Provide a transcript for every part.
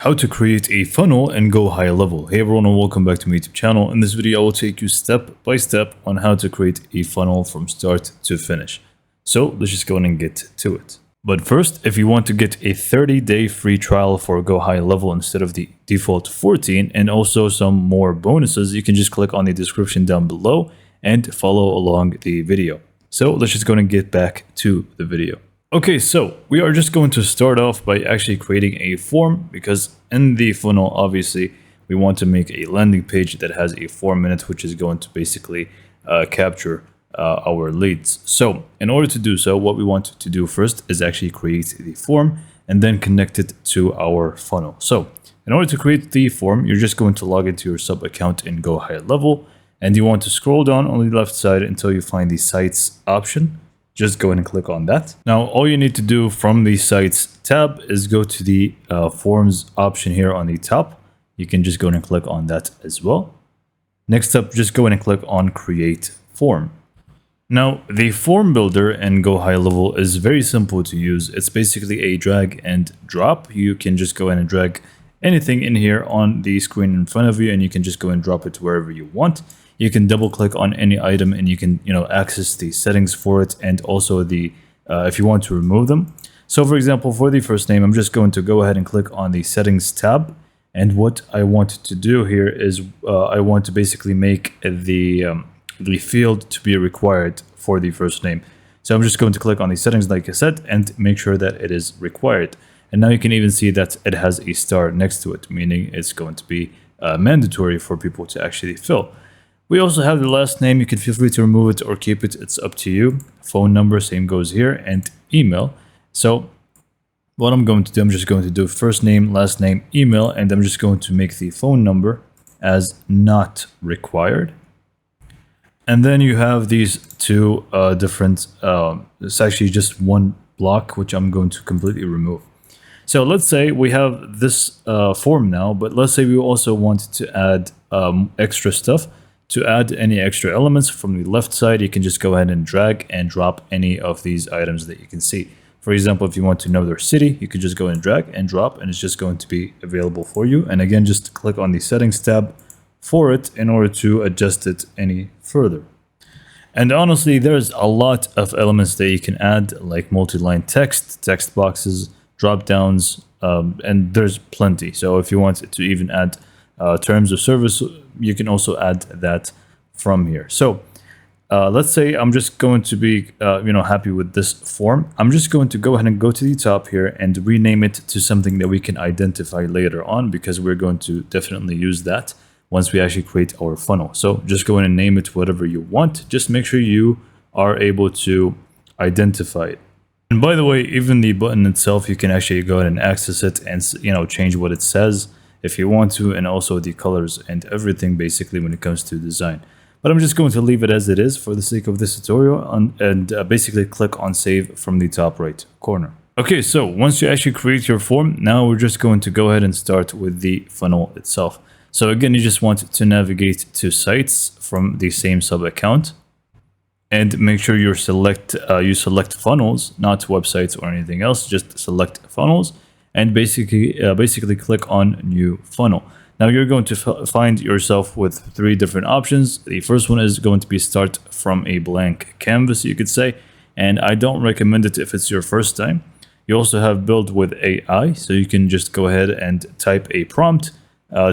How to create a funnel and go high level. Hey everyone, and welcome back to my YouTube channel. In this video I will take you step by step on how to create a funnel from start to finish. So let's just go on and get to it. But first, if you want to get a 30-day free trial for Go High Level instead of the default 14 and also some more bonuses, you can just click on the description down below and follow along the video. So let's just go and get back to the video. Okay, so we are just going to start off by actually creating a form, because in the funnel, obviously, we want to make a landing page that has a form in it, which is going to basically capture our leads. So in order to do so, what we want to do first is actually create the form and then connect it to our funnel. So in order to create the form, you're just going to log into your sub account in Go High Level, and you want to scroll down on the left side until you find the sites option. Just go ahead and click on that. Now, all you need to do from the sites tab is go to the forms option here on the top. You can just go ahead and click on that as well. Next up, just go ahead and click on create form. Now, the form builder in Go High Level is very simple to use. It's basically a drag and drop. You can just go ahead and drag anything in here on the screen in front of you, and you can just go and drop it wherever you want. You can double click on any item and you can, access the settings for it, and also the if you want to remove them. So for example, for the first name, I'm just going to go ahead and click on the settings tab. And what I want to do here is I want to basically make the field to be required for the first name. So I'm just going to click on the settings, like I said, and make sure that it is required. And now you can even see that it has a star next to it, meaning it's going to be mandatory for people to actually fill. We also have the last name. You can feel free to remove it or keep it. It's up to you. Phone number, same goes here, and email. So what I'm going to do, I'm just going to do first name, last name, email, and I'm just going to make the phone number as not required. And then you have these two different, it's actually just one block, which I'm going to completely remove. So let's say we have this form now, but let's say we also want to add extra stuff. To add any extra elements from the left side, you can just go ahead and drag and drop any of these items that you can see. For example, if you want to know their city, you could just go and drag and drop, and it's just going to be available for you. And again, just click on the settings tab for it in order to adjust it any further. And honestly, there's a lot of elements that you can add, like multi-line text, text boxes, drop downs, and there's plenty. So if you want to even add terms of service, you can also add that from here. So let's say I'm just going to be happy with this form. I'm just going to go ahead and go to the top here and rename it to something that we can identify later on, because we're going to definitely use that once we actually create our funnel. So just go ahead and name it whatever you want. Just make sure you are able to identify it. And by the way, even the button itself, you can actually go ahead and access it and change what it says if you want to, and also the colors and everything basically when it comes to design. But I'm just going to leave it as it is for the sake of this tutorial, and basically click on save from the top right corner. Okay, so once you actually create your form, now we're just going to go ahead and start with the funnel itself. So again, you just want to navigate to sites from the same sub account, and make sure you select funnels, not websites or anything else. Just select funnels. And basically click on new funnel. Now you're going to find yourself with three different options. The first one is going to be start from a blank canvas, you could say, and I don't recommend it if it's your first time. You also have build with AI, so you can just go ahead and type a prompt,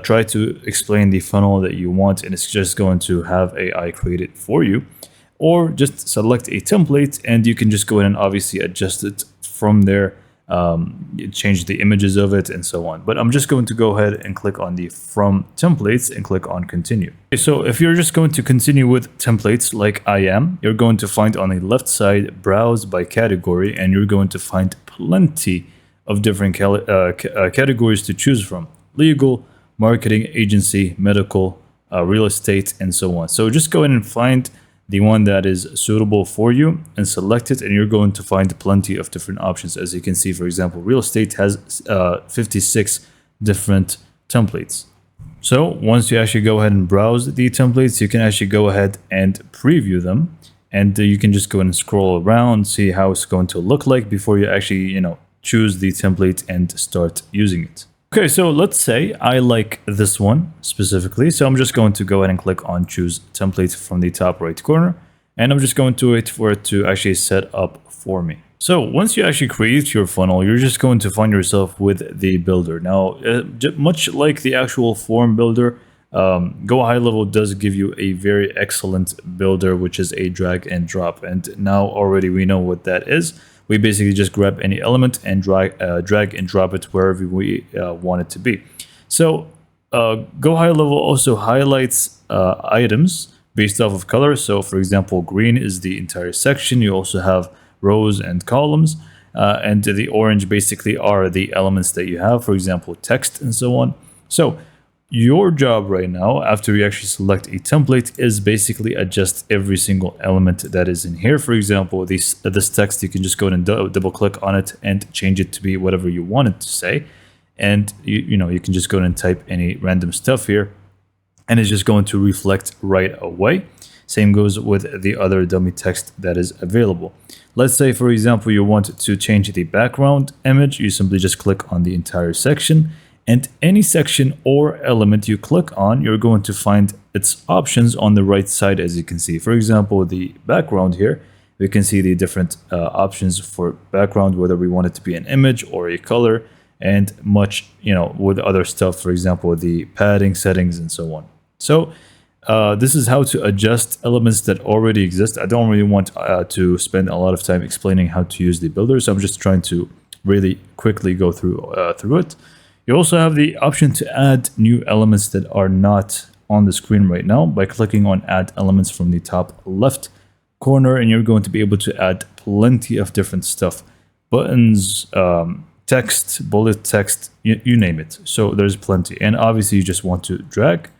try to explain the funnel that you want, and it's just going to have AI create it for you. Or just select a template, and you can just go ahead and obviously adjust it from there. Change the images of it and so on. But I'm just going to go ahead and click on the from templates and click on continue. Okay, so if you're just going to continue with templates like I am, you're going to find on the left side browse by category, and you're going to find plenty of different categories to choose from: legal, marketing, agency, medical, real estate, and so on. So just go ahead and find the one that is suitable for you and select it, and you're going to find plenty of different options. As you can see, for example, real estate has 56 different templates. So once you actually go ahead and browse the templates, you can actually go ahead and preview them, and you can just go and scroll around, see how it's going to look like before you actually choose the template and start using it. Okay, so let's say I like this one specifically. So I'm just going to go ahead and click on choose template from the top right corner. And I'm just going to wait for it to actually set up for me. So once you actually create your funnel, you're just going to find yourself with the builder. Now, much like the actual form builder, GoHighLevel does give you a very excellent builder, which is a drag and drop. And now already we know what that is. We basically just grab any element and drag and drop it wherever we want it to be. So GoHighLevel also highlights items based off of color. So for example, green is the entire section. You also have rows and columns, and the orange basically are the elements that you have, for example, text and so on. So your job right now, after you actually select a template, is basically adjust every single element that is in here. For example, this text, you can just go and double click on it and change it to be whatever you want it to say. And you can just go and type any random stuff here, and it's just going to reflect right away. Same goes with the other dummy text that is available. Let's say, for example, you want to change the background image. You simply just click on the entire section, and any section or element you click on, you're going to find its options on the right side, as you can see. For example, the background here, we can see the different options for background, whether we want it to be an image or a color, and much, with other stuff, for example, the padding settings and so on. So this is how to adjust elements that already exist. I don't really want to spend a lot of time explaining how to use the builder, so I'm just trying to really quickly go through it. You also have the option to add new elements that are not on the screen right now by clicking on add elements from the top left corner, and you're going to be able to add plenty of different stuff, buttons, text, bullet text, you name it. So there's plenty, and obviously you just want to drag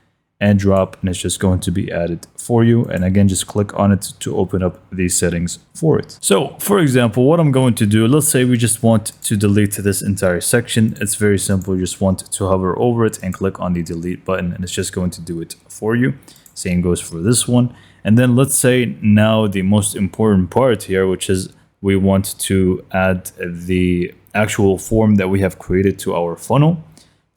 and drop, and it's just going to be added for you. And again, just click on it to open up these settings for it. So for example, what I'm going to do, let's say we just want to delete this entire section. It's very simple. You just want to hover over it and click on the delete button, and it's just going to do it for you. Same goes for this one. And then let's say now the most important part here, which is we want to add the actual form that we have created to our funnel.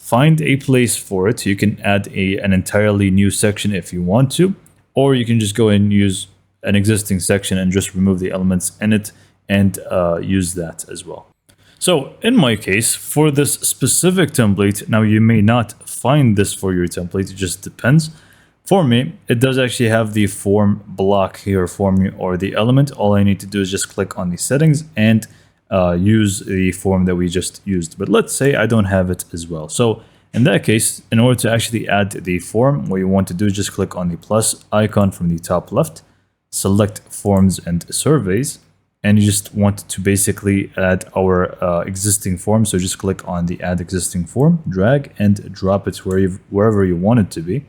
Find a place for it. You can add an entirely new section if you want to, or you can just go and use an existing section and just remove the elements in it and use that as well. So in my case, for this specific template, now you may not find this for your template, it just depends. For me, it does actually have the form block here for me, or the element. All I need to do is just click on the settings and use the form that we just used. But let's say I don't have it as well. So in that case, in order to actually add the form, what you want to do is just click on the plus icon from the top left, select forms and surveys, and you just want to basically add our existing form. So just click on the add existing form, drag and drop it wherever you want it to be.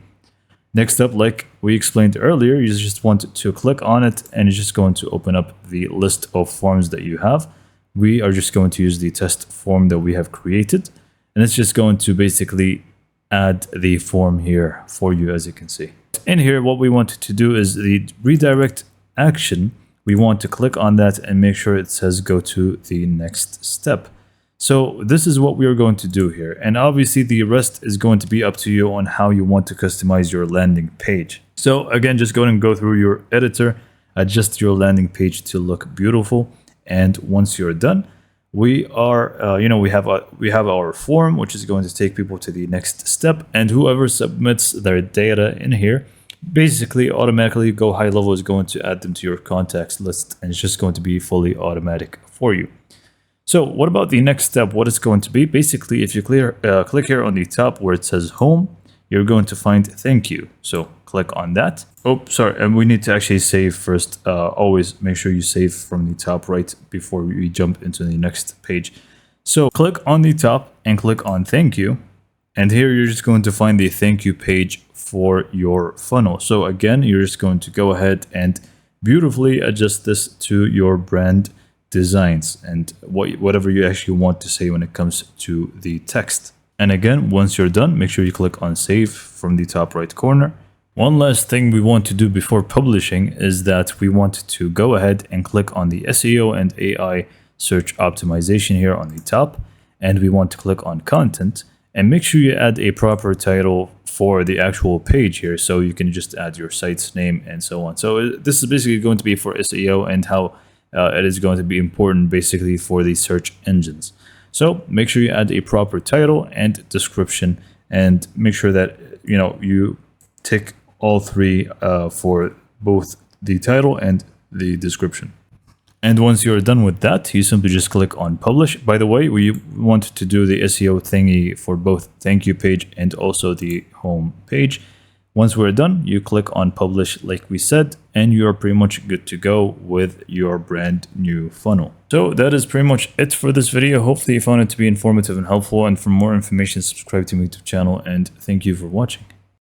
Next up, like we explained earlier, you just want to click on it, and it's just going to open up the list of forms that you have. We are just going to use the test form that we have created, and it's just going to basically add the form here for you, as you can see. In here, what we want to do is the redirect action. We want to click on that and make sure it says go to the next step. So this is what we are going to do here. And obviously the rest is going to be up to you on how you want to customize your landing page. So again, just go and go through your editor, adjust your landing page to look beautiful. And once you're done, we are, we have our form, which is going to take people to the next step. And whoever submits their data in here, basically automatically GoHighLevel is going to add them to your contacts list, and it's just going to be fully automatic for you. So what about the next step? What it's going to be? Basically, if you click here on the top where it says home, you're going to find thank you. So click on that. Oh, sorry. And we need to actually save first. Always make sure you save from the top right before we jump into the next page. So click on the top and click on thank you. And here you're just going to find the thank you page for your funnel. So again, you're just going to go ahead and beautifully adjust this to your brand designs and whatever you actually want to say when it comes to the text. And again, once you're done, make sure you click on save from the top right corner. One last thing we want to do before publishing is that we want to go ahead and click on the SEO and AI search optimization here on the top, and we want to click on content, And make sure you add a proper title for the actual page here, so you can just add your site's name and so on. So this is basically going to be for SEO and how it is going to be important basically for the search engines. So make sure you add a proper title and description, and make sure that you tick all three for both the title and the description. And once you're done with that, you simply just click on publish. By the way, we want to do the SEO thingy for both thank you page and also the home page. Once we're done, you click on publish like we said, and you're pretty much good to go with your brand new funnel. So that is pretty much it for this video. Hopefully you found it to be informative and helpful. And for more information, subscribe to my YouTube channel, and thank you for watching.